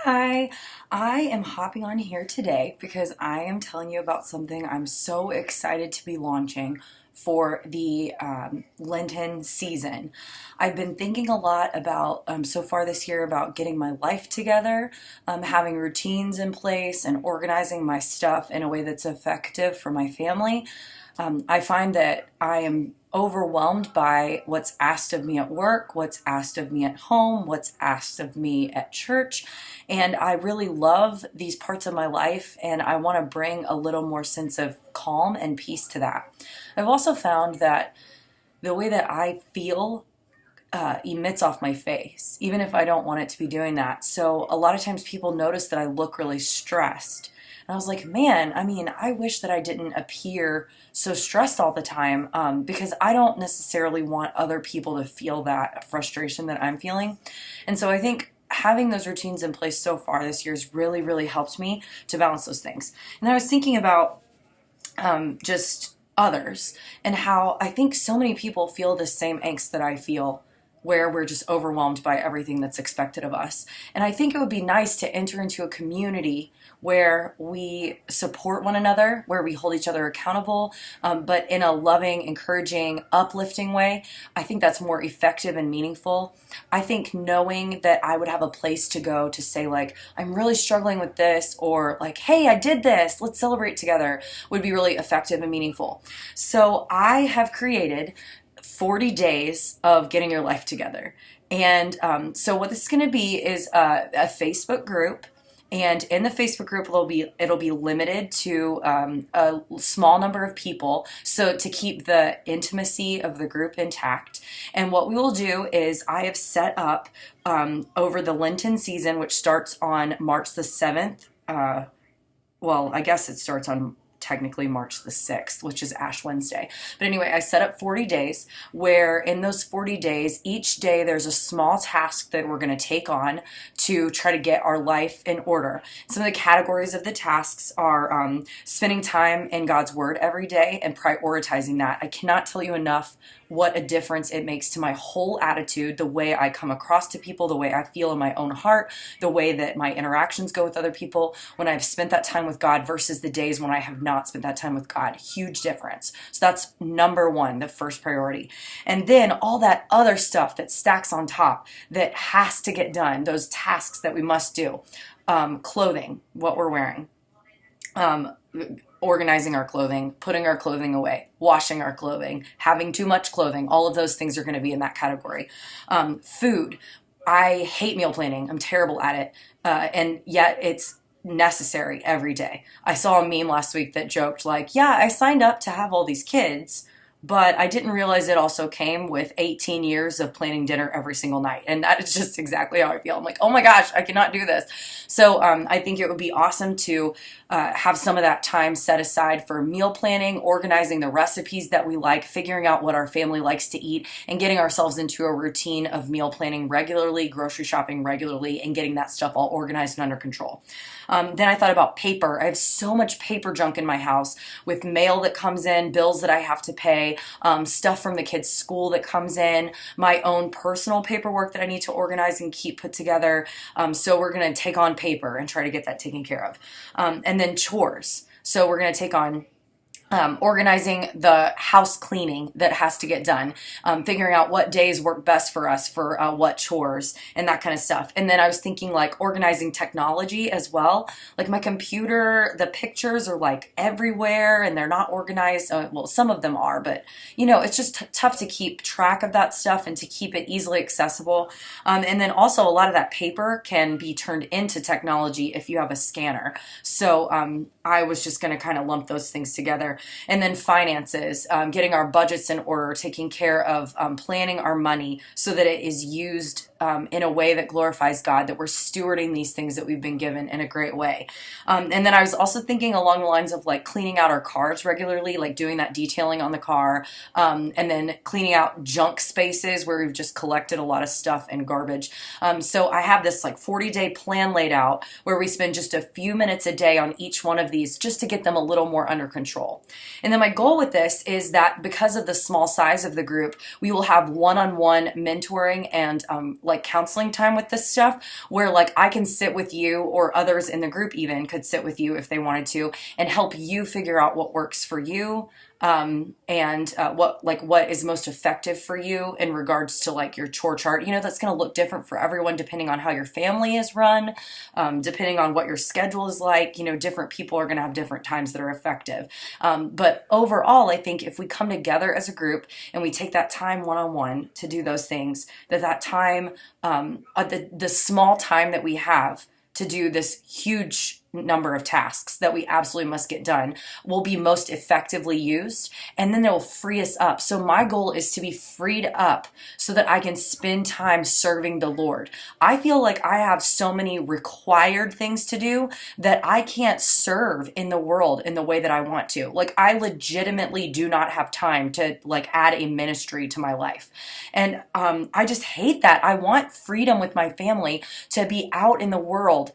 Hi, I am hopping on here today because I am telling you about something I'm so excited to be launching for the Lenten season. I've been thinking a lot about so far this year about getting my life together, having routines in place, and organizing my stuff in a way that's effective for my family. I find that I am overwhelmed by what's asked of me at work, what's asked of me at home, what's asked of me at church. And I really love these parts of my life, and I want to bring a little more sense of calm and peace to that. I've also found that the way that I feel emits off my face, even if I don't want it to be doing that. So a lot of times people notice that I look really stressed. And I was like, man, I wish that I didn't appear so stressed all the time because I don't necessarily want other people to feel that frustration that I'm feeling. And so I think having those routines in place so far this year has really, really helped me to balance those things. And I was thinking about just others and how I think so many people feel the same angst that I feel, where we're just overwhelmed by everything that's expected of us. And I think it would be nice to enter into a community where we support one another, where we hold each other accountable, but in a loving, encouraging, uplifting way. I think that's more effective and meaningful. I think knowing that I would have a place to go to say, like, I'm really struggling with this, or like, hey, I did this, let's celebrate together, would be really effective and meaningful. So I have created 40 days of getting your life together. And so what this is going to be is a Facebook group. And in the Facebook group, it'll be limited to a small number of people, so to keep the intimacy of the group intact. And what we will do is I have set up over the Lenten season, which starts on March the 7th. Well, I guess it starts on technically March the 6th, which is Ash Wednesday. But anyway, I set up 40 days where in those 40 days, each day there's a small task that we're going to take on to try to get our life in order. Some of the categories of the tasks are spending time in God's Word every day and prioritizing that. I cannot tell you enough what a difference it makes to my whole attitude, the way I come across to people, the way I feel in my own heart, the way that my interactions go with other people when I've spent that time with God versus the days when I have not spent that time with God. Huge difference. So that's number one, the first priority. And then all that other stuff that stacks on top that has to get done, those tasks that we must do, clothing, what we're wearing, organizing our clothing, putting our clothing away, washing our clothing, having too much clothing, all of those things are going to be in that category. Food. I hate meal planning. I'm terrible at it. And yet it's necessary every day. I saw a meme last week that joked like, yeah, I signed up to have all these kids, but I didn't realize it also came with 18 years of planning dinner every single night. And that is just exactly how I feel. I'm like, oh my gosh, I cannot do this. So I think it would be awesome to have some of that time set aside for meal planning, organizing the recipes that we like, figuring out what our family likes to eat, and getting ourselves into a routine of meal planning regularly, grocery shopping regularly, and getting that stuff all organized and under control. Then I thought about paper. I have so much paper junk in my house with mail that comes in, bills that I have to pay, stuff from the kids' school that comes in, my own personal paperwork that I need to organize and keep put together. So we're going to take on paper and try to get that taken care of. And then chores. So we're going to take on organizing the house cleaning that has to get done, figuring out what days work best for us for what chores and that kind of stuff. And then I was thinking like organizing technology as well. Like my computer, the pictures are like everywhere and they're not organized. Well, some of them are, but it's just tough to keep track of that stuff and to keep it easily accessible. And then also a lot of that paper can be turned into technology if you have a scanner. So I was just going to kind of lump those things together. And then finances, getting our budgets in order, taking care of planning our money so that it is used in a way that glorifies God, that we're stewarding these things that we've been given in a great way. And then I was also thinking along the lines of like cleaning out our cars regularly, like doing that detailing on the car, and then cleaning out junk spaces where we've just collected a lot of stuff and garbage. So I have this like 40-day plan laid out where we spend just a few minutes a day on each one of these just to get them a little more under control. goal. And then my goal with this is that because of the small size of the group, we will have one-on-one mentoring and like counseling time with this stuff, where like I can sit with you, or others in the group even could sit with you if they wanted to, and help you figure out what works for you, and what is most effective for you in regards to like your chore chart. That's going to look different for everyone depending on how your family is run, depending on what your schedule is like. Different people are going to have different times that are effective. But overall, I think if we come together as a group and we take that time one-on-one to do those things, that time, the small time that we have to do this huge number of tasks that we absolutely must get done will be most effectively used, and then they'll free us up. So my goal is to be freed up so that I can spend time serving the Lord. I feel like I have so many required things to do that I can't serve in the world in the way that I want to. Like, I legitimately do not have time to like add a ministry to my life. And I just hate that. I want freedom with my family to be out in the world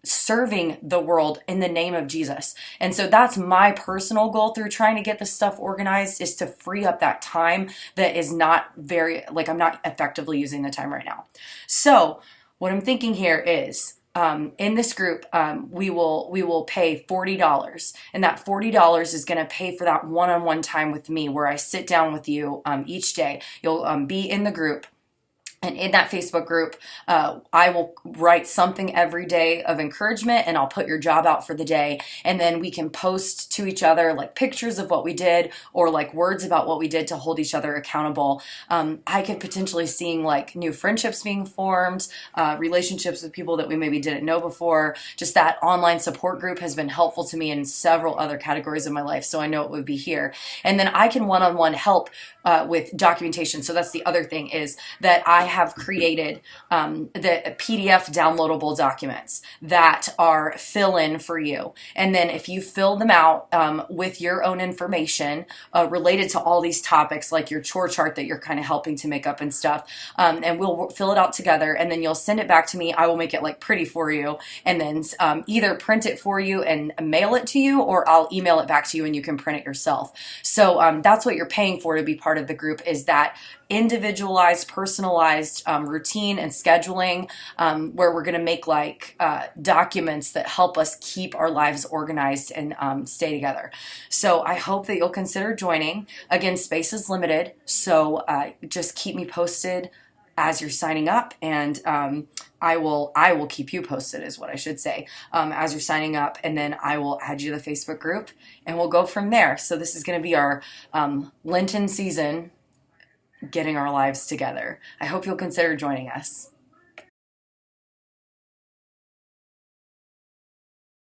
serving the world in the name of Jesus. And so that's my personal goal through trying to get this stuff organized, is to free up that time that is not I'm not effectively using the time right now. So what I'm thinking here is, in this group, we will pay $40, and that $40 is going to pay for that one-on-one time with me, where I sit down with you each day. You'll be in the group. And in that Facebook group, I will write something every day of encouragement, and I'll put your job out for the day. And then we can post to each other like pictures of what we did, or like words about what we did to hold each other accountable. I could potentially seeing like new friendships being formed, relationships with people that we maybe didn't know before. Just that online support group has been helpful to me in several other categories of my life, so I know it would be here. And then I can one-on-one help with documentation. So that's the other thing, is that I have created the PDF downloadable documents that are fill-in for you. And then if you fill them out with your own information related to all these topics, like your chore chart that you're kind of helping to make up and stuff, and we'll fill it out together, and then you'll send it back to me. I will make it like pretty for you, and then either print it for you and mail it to you, or I'll email it back to you and you can print it yourself. So that's what you're paying for to be part of the group, is that individualized, personalized routine and scheduling, where we're going to make like documents that help us keep our lives organized and stay together. So I hope that you'll consider joining. Again, space is limited, so just keep me posted as you're signing up, and I will keep you posted, is what I should say, as you're signing up, and then I will add you to the Facebook group, and we'll go from there. So this is going to be our Lenten season, getting our lives together. I hope you'll consider joining us.